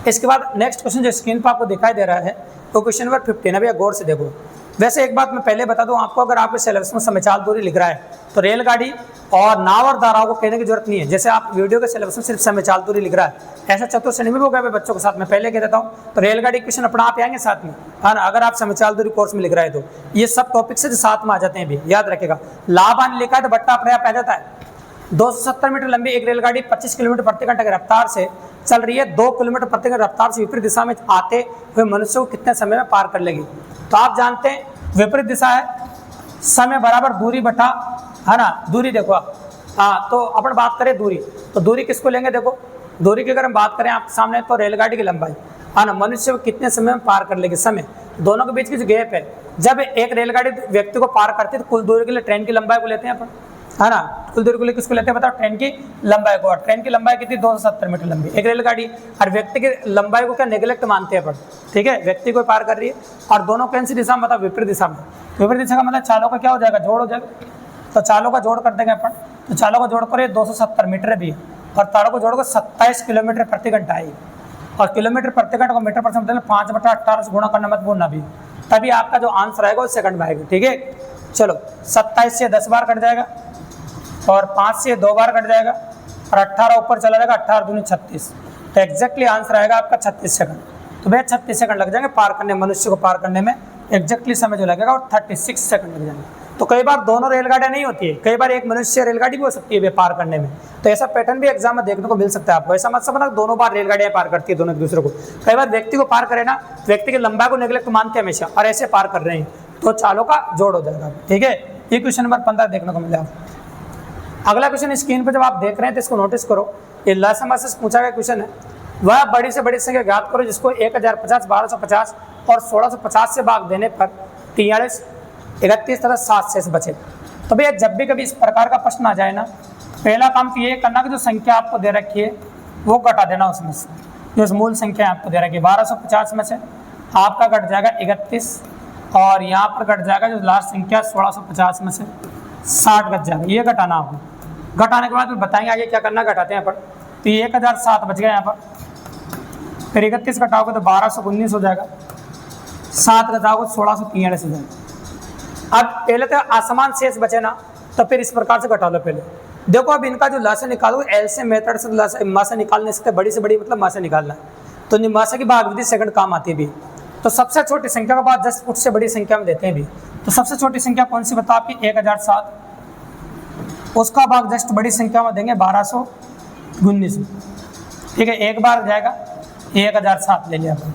इसके बाद नेक्स्ट क्वेश्चन जो स्क्रीन पर आपको दिखाई दे रहा है वो क्वेश्चन नंबर 15 है भैया, गौर से देखो। वैसे एक बात मैं पहले बता दूं आपको, अगर आपके सिलेबस में समय चाल दूरी लिख रहा है तो रेलगाड़ी और नाव और धाराओं को कहने की जरूरत नहीं है। जैसे आप वीडियो के सिलेबस में सिर्फ समय चाल दूरी लिख रहा है, ऐसा चतुर्थ श्रेणी में भी होगा बच्चों के साथ, मैं पहले कह देता हूँ। तो रेलगाड़ी क्वेश्चन अपना आप आएंगे साथ में, है ना। अगर आप समय चाल दूरी कोर्स में लिख रहा है तो ये सब टॉपिक से साथ में आ जाते हैं भी, याद रखेगा। लाभान लिखा है तो बट्टा अपने आप आ जाता है। 270 मीटर लंबी एक रेलगाड़ी 25 किलोमीटर प्रति घंटे की रफ्तार से चल रही है। 2 किलोमीटर प्रति घंटे रफ्तार से विपरीत दिशा में आते हुए मनुष्य को कितने समय में पार कर लेगी। तो आप जानते हैं विपरीत दिशा है, समय बराबर दूरी बटा, है ना। दूरी देखो आप, हाँ, तो अपन बात करें दूरी, तो दूरी किसको लेंगे, देखो दूरी की अगर हम बात करें आप सामने, तो रेलगाड़ी की लंबाई, है ना, मनुष्य को कितने समय में पार कर लेगी। समय दोनों के बीच की जो गैप है, जब एक रेलगाड़ी व्यक्ति को पार करती है तो कुल दूरी के लिए ट्रेन की लंबाई को लेते हैं अपन, है ना। कुल दूरी को लिए किसको लेते हैं बताओ, ट्रेन की लंबाई को। और ट्रेन की लंबाई कितनी, 270 मीटर लंबी एक रेलगाड़ी, और व्यक्ति की लंबाई को क्या नेग्लेक्ट मानते हैं अपन, ठीक है। व्यक्ति को पार कर रही है, और दोनों कौन सी दिशा में बताओ, विपरीत दिशा में। विपरीत दिशा का मतलब चालों का क्या हो जाएगा, जोड़ हो जाएगा। तो चालों का जोड़ कर देंगे अपन, तो चालों का जोड़ करें 270 मीटर भी है, और तारों को जोड़ कर 27 किलोमीटर प्रति घंटा है। और किलोमीटर प्रति घंटा को मीटर पर मतलब 5/18 से गुणा करना, मत भूलना भी, तभी आपका जो आंसर आएगा वो सेकंड में आएगा, ठीक है। चलो 27 से 10 बार कट जाएगा, और 5 से 2 बार कट जाएगा, और 18 ऊपर चला जाएगा, 18 दूनी 36। तो एग्जैक्टली आंसर आएगा आपका 36 सेकंड। तो भैया 36 सेकंड लग जाएंगे पार करने, मनुष्य को पार करने में एग्जैक्टली समय जो लगेगा और 36 सेकंड लग जाएंगे। तो कई बार दोनों रेलगाड़ियां नहीं होती है, कई बार एक मनुष्य रेलगाड़ी भी हो सकती है पार करने में। तो ऐसा पैटर्न भी एग्जाम में देखने को मिल सकता है आपको। ऐसा मत समझना दोनों बार रेलगाड़ियां पार करती है दोनों एक दूसरे को। कई बार व्यक्ति को पार करे ना, व्यक्ति की लंबाई को नेग्लेक्ट मानते हैं हमेशा, और ऐसे पार कर रहे हैं, तो चालों का जोड़ हो जाएगा, ठीक है। ये क्वेश्चन नंबर 15 देखने को मिला। अगला क्वेश्चन स्क्रीन पर जब आप देख रहे हैं तो इसको नोटिस करो, ये लसम से पूछा गया क्वेश्चन है। वह बड़ी से बड़ी संख्या ज्ञात करो जिसको 1050, 1250 और 1650 से भाग देने पर 43, 31 तथा 7 शेष बचे। तो भैया जब भी कभी इस प्रकार का प्रश्न आ जाए ना, पहला काम तो ये करना कि जो संख्या आपको दे रखी है वो घटा देना उसमें से। जो मूल संख्या आपको दे रखी है 1250 में से आपका घट जाएगा 31, और यहाँ पर घट जाएगा जो लास्ट संख्या 1650 में से 60 घट जाएगा। ये घटाना आपको, घटाने के बाद फिर बताएंगे आगे क्या करना, घटाते हैं पर। तो ये 1007 बच गया यहाँ पर, फिर 31 घटाओगे तो 1219 हो जाएगा, 7 घटाओगे 1643 हो जाएगा। अब पहले तो असमान शेष बचे ना, तो फिर इस प्रकार से घटा लो पहले। देखो अब इनका जो लासा निकालो, एलसीएम मेथड से मासा निकाल नहीं सकते, बड़ी से बड़ी मतलब मासा निकालना है, तो मासा की भाग विधि सेकंड काम आती है भी। तो सबसे छोटी संख्या के बाद 10 फुट से बड़ी संख्या में देते हैं भी। तो सबसे छोटी संख्या कौन सी बताओ आपकी, 1007, उसका भाग जस्ट बड़ी संख्या में देंगे 1219, ठीक है। एक बार जाएगा 1007 ले लिया अपन,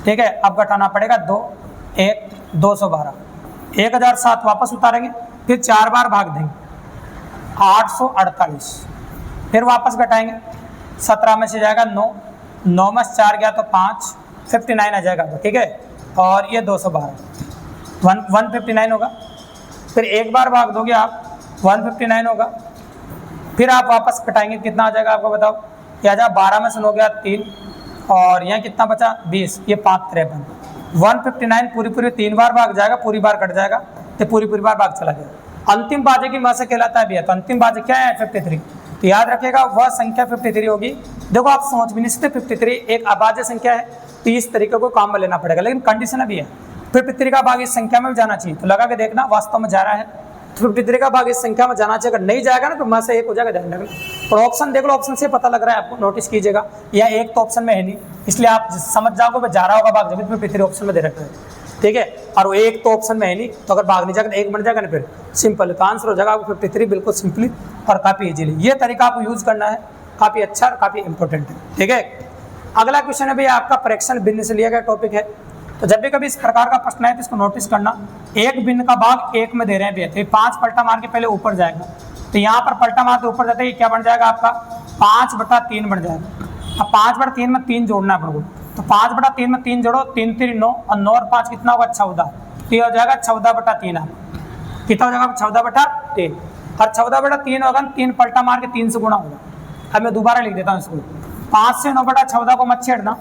ठीक है। अब घटाना पड़ेगा 2, 1, 212, 1007 वापस उतारेंगे, फिर 4 बार भाग देंगे, 848, फिर वापस घटाएंगे, 17 में से जाएगा 9, 9 में 4 गया तो 5, 59 आ जाएगा, ठीक है। और ये 212, 159 होगा। फिर एक बार भाग दोगे आप, 159 होगा। फिर आप वापस घटाएंगे, कितना आ जाएगा आपको बताओ, क्या जाए 12 में से 9 गया 3, और यहाँ कितना बचा 20, ये 553, 159 पूरी 3 बार भाग जाएगा, पूरी बार कट जाएगा, तो पूरी बार भाग चला जाएगा। अंतिम भाज्य की मात्रा कहलाता है भैया, तो अंतिम भाज्य क्या है 53, तो याद रखिएगा वह संख्या 53 होगी। देखो आप सोच भी नहीं सकते 53 एक अभाज्य संख्या है, तो इस तरीके को काम में लेना पड़ेगा, लेकिन कंडीशन अभी है 53 का भाग इस संख्या में भी जाना चाहिए, तो लगा के देखना वास्तव में जा रहा है, 53 का भाग इस संख्या में जाना चाहिए। अगर नहीं जाएगा ना तो मैं से एक हो जाएगा, ध्यान रखना। और ऑप्शन देख लो, ऑप्शन से पता लग रहा है आपको, नोटिस कीजिएगा, या एक तो ऑप्शन में है नहीं, इसलिए आप समझ जाओगे जा रहा होगा भाग, जब 53 ऑप्शन में दे रखा है, ठीक है। और वो एक तो ऑप्शन में है नहीं, तो अगर भाग नहीं जाएगा तो एक बन जाएगा ना, फिर सिंपल, तो आंसर हो जाएगा आपको 53, बिल्कुल सिंपली और काफ़ी इजीली। ये तरीका आपको यूज करना है, काफ़ी अच्छा और काफ़ी इंपॉर्टेंट है, ठीक है। अगला क्वेश्चन है भैया आपका फ्रैक्शन भिन्न से लिया गया टॉपिक है, तो जब भी कभी इस प्रकार का प्रश्न है तो इसको नोटिस करना, एक भिन्न का भाग एक में दे रहे हैं भैया, तो 5 पलटा मार के पहले ऊपर जाएगा, तो यहाँ पर पलटा मार के ऊपर जाते ही क्या बन जाएगा आपका 5/3 बन जाएगा। अब 5/3 में 3 जोड़ना है आपको, तो 5/3 में 3 जोड़ो, 3 3 9, और 9 और 5 कितना होगा 14, तो ये हो जाएगा 14/3 आप, कितना हो जाएगा 14/3, और 14/3 होगा, 3 पलटा मार के 3 से गुणा होगा। अब मैं दोबारा लिख देता हूँ इसको, 5 से 9/14 को मत छेड़ना,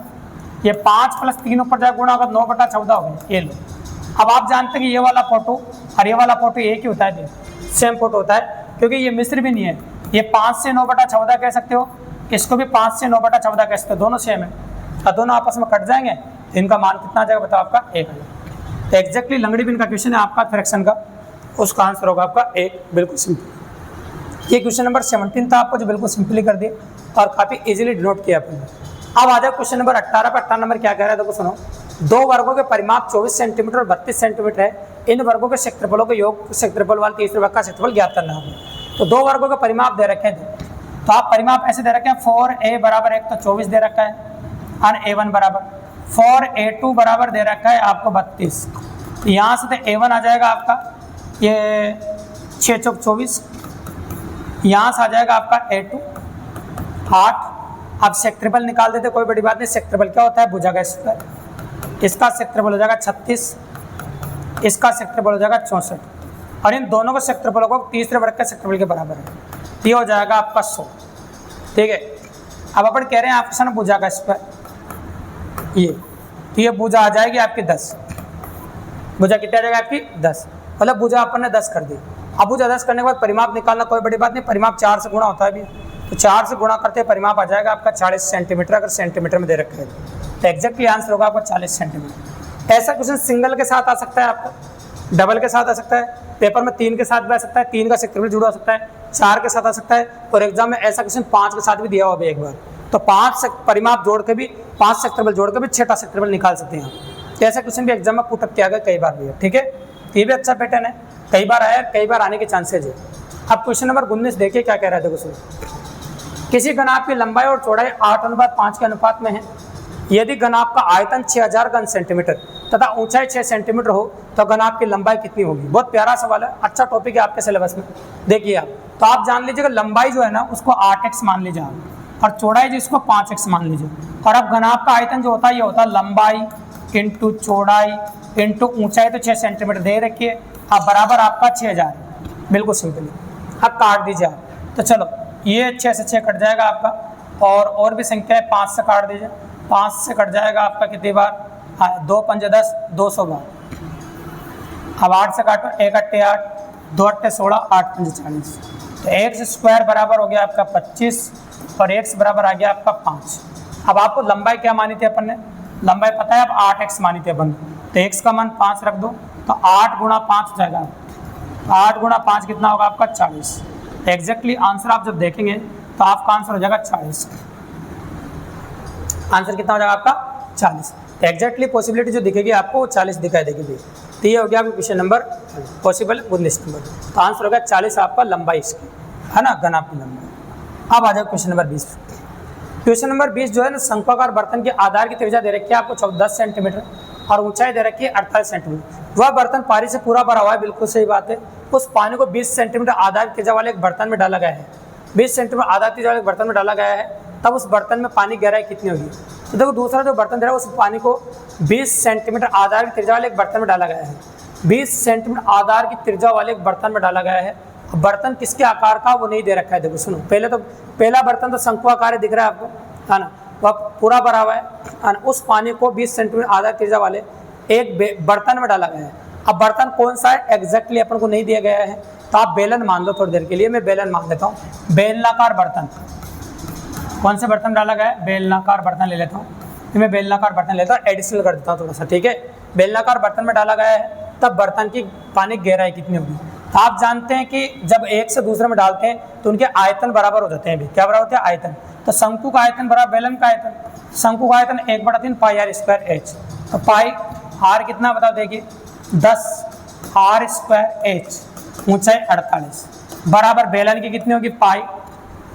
ये 5 + 3 ऊपर जाए गुणा होगा 9/14 हो गया, ये लो। अब आप जानते हैं कि ये वाला फोटो और ये वाला फोटो एक ही होता है, सेम फोटो होता है, क्योंकि ये मिस्र भी नहीं है, ये 5 से 9/14 कह सकते हो, इसको भी 5 से 9/14 कह सकते हो, दोनों सेम है, और दोनों आपस में कट जाएंगे, इनका मान कितना आ जाएगा बताओ आपका 1 आ जाएगा। तो एग्जैक्टली लंगड़ी बिन का क्वेश्चन है आपका फ्रैक्शन का, उसका आंसर होगा आपका 1, बिल्कुल सिंपल। ये क्वेश्चन नंबर 17 था आपको, जो बिल्कुल सिंपली कर दिए और काफ़ी इजीली डिनोट किया आपने। अब आ जाए क्वेश्चन नंबर 18 पर। 18 नंबर क्या कह रहा है देखो सुनो, दो वर्गों के परिमाप 24 सेंटीमीटर और 32 सेंटीमीटर है, इन वर्गों के क्षेत्रफलों के योग क्षेत्रफल वाले तीसरे वर्ग का क्षेत्रफल ज्ञात करना होगा। तो दो वर्गों के परिमाप दे रखे हैं, तो आप परिमाप ऐसे दे रखे हैं 4a बराबर 1 तो 24 दे रखा है, और a1 बराबर 4a2 बराबर दे रखा है आपको 32, तो यहाँ से तो a1 आ जाएगा आपका ये 6 चौक 24, यहाँ से आ जाएगा आपका a2 8। अब क्षेत्रफल निकाल देते, कोई बड़ी बात नहीं, क्षेत्रफल क्या होता है भुजा का स्क्वायर, इसका क्षेत्रफल हो जाएगा 36, इसका क्षेत्रफल हो जाएगा 64, और इन दोनों के क्षेत्रफलों को तीसरे वर्ग के क्षेत्रफल के बराबर है, ये हो जाएगा आपका 100, ठीक है। अब अपन कह रहे हैं आपके सामने भुजा का स्क्वायर, ये तो ये भुजा आ जाएगी आपकी 10, भुजा कितनी आ जाएगी आपकी 10, मतलब भुजा अपन ने 10 कर दी। अब भुजा 10 करने के बाद परिमाप निकालना कोई बड़ी बात नहीं, परिमाप 4 से गुणा होता है भी, तो 4 से गुणा करते परिमाप आ जाएगा आपका 40 सेंटीमीटर, अगर सेंटीमीटर में दे रखा है तो एग्जैक्टली आंसर होगा आपका 40 सेंटीमीटर। ऐसा क्वेश्चन सिंगल के साथ आ सकता है, आपका डबल के साथ आ सकता है, पेपर में 3 के साथ भी आ सकता है, 3 का क्षेत्रफल जुड़ा हो सकता है, 4 के साथ आ सकता है, और एग्जाम में ऐसा क्वेश्चन 5 के साथ भी दिया हुआ है एक बार, तो 5 परिमाप जोड़ के भी 5 क्षेत्रफल जोड़ के भी 6 क्षेत्रफल निकाल सकते हैं। तो ऐसा क्वेश्चन भी एग्जाम में पुटअप किया गया कई बार भी है, ठीक है। ये भी अच्छा पैटर्न है, कई बार आया, कई बार आने के चांसेज है। अब क्वेश्चन नंबर 19 देखिए क्या कह रहा है, देखो सुनो, किसी घनाभ की लंबाई और चौड़ाई 8:5 के अनुपात में है, यदि घनाभ का आयतन 6000 घन सेंटीमीटर तथा ऊंचाई 6 सेंटीमीटर हो तो घनाभ की लंबाई कितनी होगी। बहुत प्यारा सवाल है, अच्छा टॉपिक है आपके सिलेबस में। देखिए आप, तो आप जान लीजिएगा लंबाई जो है ना उसको 8x मान लीजिए आप, और चौड़ाई जिसको 5x मान लीजिए, और अब घनाभ का आयतन जो होता है ये होता है लंबाई इंटू चौड़ाई इंटू ऊंचाई, तो 6 सेंटीमीटर दे रखिए, अब बराबर आपका 6000, बिल्कुल सिंपली। अब काट दीजिए आप, तो चलो ये 6 से 6 कट जाएगा आपका, और भी संख्या है, 5 से काट दीजिए, 5 से कट जाएगा आपका कितनी बार, हाँ 2 पंजे 10, 200 बार। अब 8 से काटो, 1 8 8, 2 8 16, 8 पंजे 40, तो x स्क्वायर बराबर हो गया आपका 25, और x बराबर आ गया आपका 5। अब आपको लंबाई क्या मानी थी अपन ने, लंबाई पता है, अब 8x मानी थी अपन, तो x का मान 5 रख दो, तो 8 गुणा 5 हो जाएगा, 8 गुणा 5 कितना होगा आपका 40। एग्जैक्टली आंसर आप जब देखेंगे तो आपका आंसर हो जाएगा 40, आंसर कितना हो जाएगा आपका 40। एग्जैक्टली पॉसिबिलिटी जो दिखेगी आपको 40 दिखाई देगी भी। तो ये हो गया आपका क्वेश्चन नंबर पॉसिबल 19 नंबर, तो आंसर होगा 40 आपका लंबाई इसकी, है ना, घनाभ की लंबाई। अब आ जाए क्वेश्चन नंबर 20। क्वेश्चन नंबर 20 जो है ना, शंक्वाकार बर्तन के आधार की त्रिज्या दे रखी है आपको 10 सेंटीमीटर, और ऊंचाई दे रखी है 48 सेंटीमीटर। वह बर्तन पानी से पूरा भरा हुआ है, बिल्कुल सही बात है। उस पानी को 20 सेंटीमीटर आधा त्रिज्या वाले एक बर्तन में डाला गया है, 20 सेंटीमीटर आधा त्रिज्या वाले बर्तन में डाला गया है, तब उस बर्तन में पानी गहराई कितनी होगी? तो देखो दूसरा जो बर्तन दे रहा है उस पानी को 20 सेंटीमीटर आधार की त्रिज्या वाले एक बर्तन में डाला गया है, 20 सेंटीमीटर आधार की त्रिज्या वाले एक बर्तन में डाला गया है। बर्तन किसके आकार का वो नहीं दे रखा है। देखो सुनो, पहले तो पहला बर्तन तो शंकु आकार दिख रहा है आपको, है ना, वह पूरा भरा हुआ है। उस पानी को 20 सेंटीमीटर आधार त्रिज्या वाले एक बर्तन में डाला गया है। अब बर्तन कौन सा है एग्जैक्टली अपन को नहीं दिया गया है, तो आप बेलन मान लो थोड़ी देर के लिए। मैं बेलन मान लेता हूँ। बेलनाकार बर्तन, कौन से बर्तन डाला गया है? बेलनाकार बर्तन ले लेता हूँ। मैं बेलनाकार बर्तन लेता हूँ, एडिशनल कर देता हूँ थोड़ा सा, ठीक है। बेलनाकार बर्तन में डाला गया है, तब बर्तन की पानी गहराई कितनी होगी? तो आप जानते हैं कि जब एक से दूसरे में डालते हैं तो उनके आयतन बराबर हो जाते हैं। भी क्या बराबर होते हैं? आयतन। तो शंकु का आयतन बराबर बेलन का आयतन। शंकु का आयतन 1/3 पाई आर स्क्वायर एच। तो पाई आर कितना बताओ, देखिए 10 आर स्क्वायर एच, ऊंचाई 48 बराबर बेलन की कितनी होगी? पाई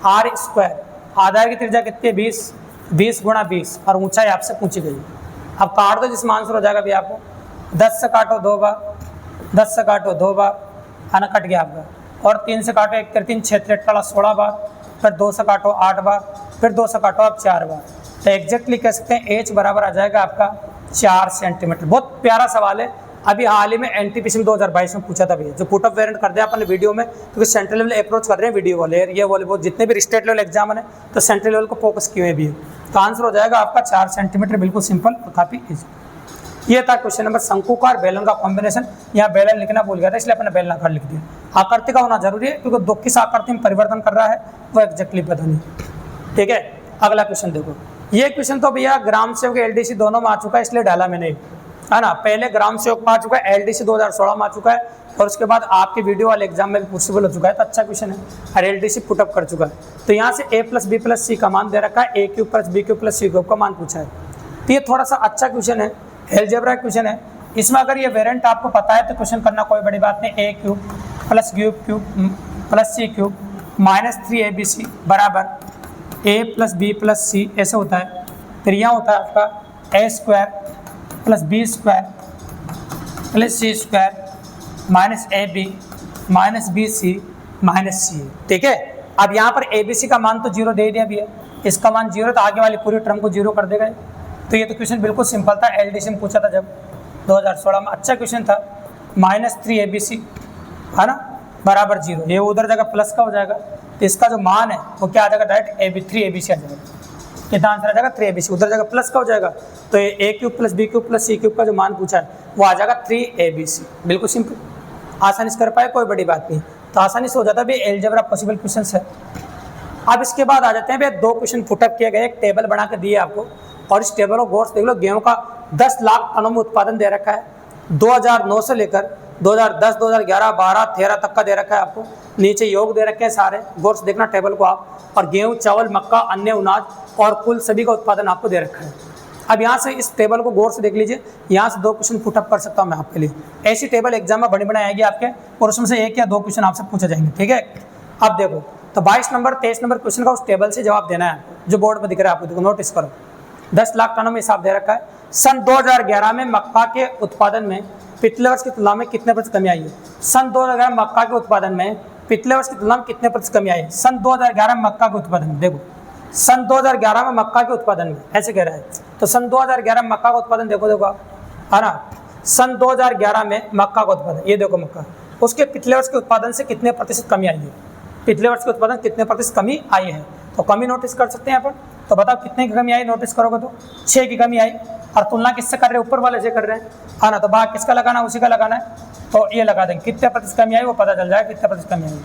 आर स्क्वायर, आधार की त्रिज्या कितनी है? 20, 20 गुणा 20 और ऊंचाई आपसे पूछी गई। अब काट दो, जिसमें आंसर हो जाएगा भी आपको 10 से काटो 2 बार, 10 से काटो 2 बार, खाना कट गया आपका। और 3 से काटो 1 3 6 3 16 बार, फिर 2 से काटो 8 बार, फिर 2 से काटो आप 4 बार। तो एग्जैक्टली कह सकते हैं एच बराबर आ जाएगा आपका 4 सेंटीमीटर। बहुत प्यारा सवाल है, अभी हाल ही में एनटीपीसी में 2022 में पूछा था भैया, जो पुटअप वेरिएंट कर दिया अपन ने वीडियो में, क्योंकि सेंट्रल लेवल अप्रोच कर रहे हैं वीडियो वाले, ये वाले बहुत जितने भी स्टेट लेवल एग्जाम है तो सेंट्रल लेवल को फोकस किए हुए भी है। तो आंसर हो जाएगा आपका 4 सेंटीमीटर, बिल्कुल सिंपल और काफी इजी। ये था क्वेश्चन नंबर शंकु का और बेलन का कॉम्बिनेशन। यहाँ बेलन लिखना भूल गया था, इसलिए अपने बेलनाकार लिख दिया। आकृति का होना जरूरी है, क्योंकि दो किस आकृति में परिवर्तन कर रहा है वो एग्जैक्टली पता नहीं, ठीक है। अगला क्वेश्चन देखो, ये क्वेश्चन तो भैया ग्राम सेवक एलडीसी दोनों में आ चुका है, इसलिए डाला मैंने, है ना। पहले ग्राम सेवक में आ चुका है, एलडीसी 2016 में आ चुका है, और उसके बाद आपके वीडियो वाले एग्जाम में भी पॉसिबल हो चुका है। तो अच्छा क्वेश्चन है, और एलडीसी पुटअप कर चुका है। तो यहाँ से a + b + c का मान दे रखा है, a³ + b³ + c³ का मान पूछा है। तो ये थोड़ा सा अच्छा क्वेश्चन है, अलजेब्रा क्वेश्चन है। इसमें अगर ये वेरिएंट आपको पता है तो क्वेश्चन करना कोई बड़ी बात नहीं। a³ + b³ + c³ - 3abc बराबर a + b + c ऐसे होता है। फिर यहाँ होता है आपका a² + b² + c² - ab - bc - c, ठीक है। अब यहाँ पर abc का मान तो 0 दे दिया भैया, इसका मान 0, तो आगे वाली पूरी टर्म को 0 कर देगा। तो ये तो क्वेश्चन बिल्कुल सिंपल था, एलडीसी में पूछा था जब 2016 में, अच्छा क्वेश्चन था। -3abc, है ना, बराबर 0, ये उधर जगह प्लस का हो जाएगा, तो इसका जो मान है वो क्या आ जाएगा? डायरेक्ट 3abc आ जाएगा। कितना आंसर आ जाएगा? 3abc, उधर जगह प्लस का हो जाएगा, तो ये a³ + b³ + c³ का जो मान पूछा है वो आ जाएगा 3abc। बिल्कुल सिंपल, आसानी से कर पाए, कोई बड़ी बात नहीं। तो आसानी से हो जाता है भाई, अलजेब्रा पॉसिबल क्वेश्चन है। अब इसके बाद आ जाते हैं भैया, 2 क्वेश्चन पुटअप किए गए, एक टेबल बना के दिए आपको, और इस टेबल को गौर से देख लो। गेहूं का 10 लाख टनों में उत्पादन दे रखा है, 2009 से लेकर 2010, 2011, 12, 13 तक का दे रखा है आपको। नीचे योग दे रखे हैं सारे, गौर से देखना टेबल को आप। और गेहूं, चावल, मक्का, अन्य अनाज और कुल सभी का उत्पादन आपको दे रखा है। अब यहाँ से इस टेबल को गौर से देख लीजिए, यहाँ से 2 क्वेश्चन पुटअप कर सकता हूँ मैं आपके लिए। ऐसी टेबल एग्जाम में बड़ी बनाई आएगी आपके, और उसमें से 1 या 2 क्वेश्चन आपसे पूछे जाएंगे, ठीक है। अब देखो, तो 22 नंबर 23 नंबर क्वेश्चन का उस टेबल से जवाब देना है, जो बोर्ड पर दिख रहा है आपको, देखो नोटिस करो। 10 लाख टनों में हिसाब दे रखा है। सन 2011 में मक्का के उत्पादन में पिछले वर्ष की तुलना में कितने % कमी आई है? सन 2011 में मक्का के उत्पादन में पिछले वर्ष की तुलना में कितने % कमी आई है? सन 2011 में मक्का के उत्पादन में, देखो सन 2011 में मक्का के उत्पादन में ऐसे कह रहा है। तो सन 2011 में मक्का का उत्पादन देखो आप, है ना। सन 2011 में मक्का का उत्पादन, ये देखो मक्का, उसके पिछले वर्ष के उत्पादन से कितने % कमी आई है? पिछले वर्ष के उत्पादन कितने % कमी आई है? तो कमी नोटिस कर सकते हैं यहाँ पर। तो बताओ कितने की कमी आई, नोटिस करोगे तो 6 की कमी आई। और तुलना किससे कर रहे हैं? ऊपर वाले से कर रहे हैं, है ना। तो भाग किसका लगाना है? उसी का लगाना है। तो ये लगा देंगे, कितने % कमी आई वो पता चल जाएगा, कितने % कमी आई,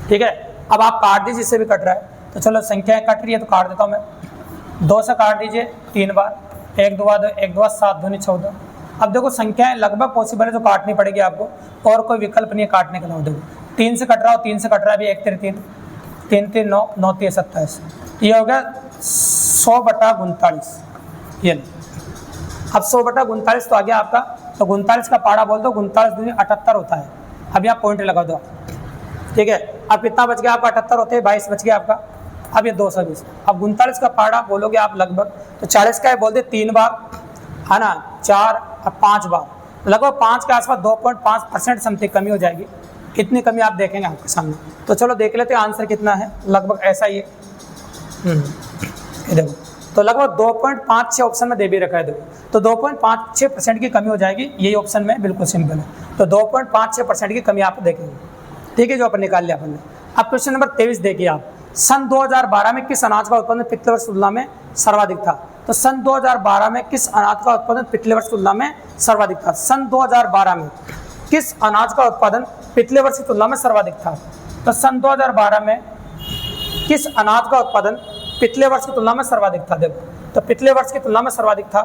ठीक है। अब आप काट दीजिए, जिससे भी कट रहा है। तो चलो संख्याएं कट रही है तो काट देता हूँ मैं। 2 से काट दीजिए 3 बार, 1 2 2 1 2 7 2 14। अब देखो संख्याएं लगभग पॉसिबल है तो काटनी पड़ेगी आपको, और कोई विकल्प नहीं है काटने का। देखो 3 से कट रहा हो, 3 से कट रहा है अभी, 1 3 3 3 3 9 9 3 27, ये हो गया 100/49। ये अब 100/49 तो आ गया आपका। तो 49 का पाड़ा बोल दो, 49 दूनी 78 होता है। अभी आप पॉइंट लगा दो, ठीक है। अब कितना बच गया आपका? 78 होते हैं, 22 बच गया आपका। अब ये 220। अब 39 का पाड़ा बोलोगे आप लगभग, तो 40 का है बोल दे 3 बार, है ना, 4 और 5 बार, लगभग 5 के आसपास 2.5% समथिंग कमी हो जाएगी। कितनी कमी आप देखेंगे आपके सामने। तो चलो देख लेते हैं आंसर कितना है, लगभग ऐसा ही है। ये देखो, तो लगभग 2.56 ऑप्शन में दे भी रखा है। देखो तो 2.56% की कमी हो जाएगी, यही ऑप्शन में बिल्कुल सिंपल है। तो 2.56% की कमी आप देखेंगे, ठीक है, जो अपन निकाल लिया अपन ने। अब क्वेश्चन नंबर 23 देखिए आप, सन 2012 में किस अनाज का उत्पादन पिछले वर्ष तुलना में सर्वाधिक था। तो सन 2012 में किस अनाज का उत्पादन पिछले वर्ष तुलना में सर्वाधिक था। सन 2012 में किस अनाज का उत्पादन पिछले वर्ष की तुलना में सर्वाधिक था। तो सन 2012 में किस अनाज का उत्पादन पिछले वर्ष की तुलना में सर्वाधिक था। देखो तो पिछले वर्ष की तुलना में सर्वाधिक था।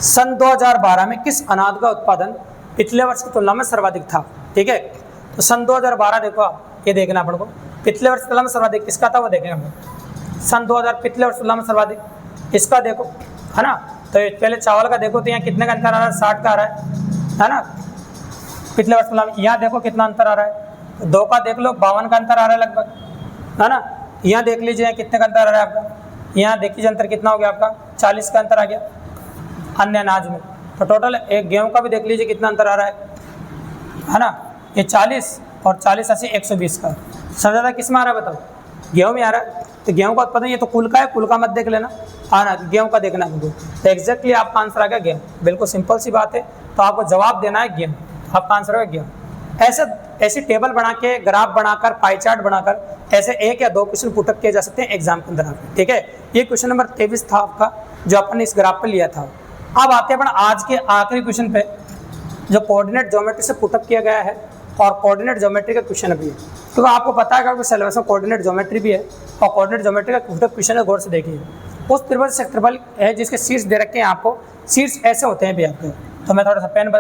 सन 2012 में किस अनाज का उत्पादन पिछले वर्ष की तुलना में सर्वाधिक था, ठीक है। तो सन 2012 देखो आप, ये देखना अपन को, पिछले वर्ष की तुलना में सर्वाधिक किसका था वो देखेंगे हम। सन 2000 पिछले वर्ष तुलना में सर्वाधिक इसका देखो, है ना। तो पहले चावल का देखो तो यहाँ कितने का अंतर आ रहा है, 60 का आ रहा है ना। पिछले वर्ष तुलना में यहाँ देखो कितना अंतर आ रहा है, 2 का देख लो 52 का अंतर आ रहा है लगभग, है ना। यहाँ देख लीजिए कितने का अंतर आ रहा है आपका, यहाँ देख लीजिए अंतर कितना हो गया आपका, 40 का अंतर आ गया अन्य अनाज में। तो टोटल एक गेहूँ का भी देख लीजिए कितना अंतर आ रहा है ना। ये 40 और 40 80 120 का, सबसे ज़्यादा किस में आ रहा है बताओ, गेहूँ में आ रहा है। तो गेहूँ का उत्पादन, ये तो कुल का है, कुल का मत देख लेना, हाँ ना, गेहूँ का देखना है। तो एग्जैक्टली आपका आंसर आ गया गेहूँ, बिल्कुल सिंपल सी बात है। तो आपको जवाब देना है गेहूँ, आपका आंसर होगा गेहूँ। ऐसी टेबल बना के, ग्राफ बनाकर, पाई चार्ट बनाकर ऐसे 1 या 2 क्वेश्चन पुटअप किए जा सकते हैं एग्जाम के अंदर आपके, ठीक है। ये क्वेश्चन नंबर 23 था आपका, जो अपन ने इस ग्राफ पर लिया था। अब आते हैं अपन आज के आखिरी क्वेश्चन पे, जो कोऑर्डिनेट ज्योमेट्री से पुटअप किया गया है और कोऑर्डिनेट ज्योमेट्री का क्वेश्चन भी है। तो आपको पता है कि सिलेबस में कोऑर्डिनेट ज्योमेट्री भी है और कोऑर्डिनेट ज्योमेट्री का पुटअप क्वेश्चन है, गौर से देखिए। उस त्रिभुज से क्षेत्रफल है जिसके शीर्ष दे रखे हैं आपको, शीर्ष ऐसे होते हैं भी आपके। तो मैं थोड़ा सा पेन बदल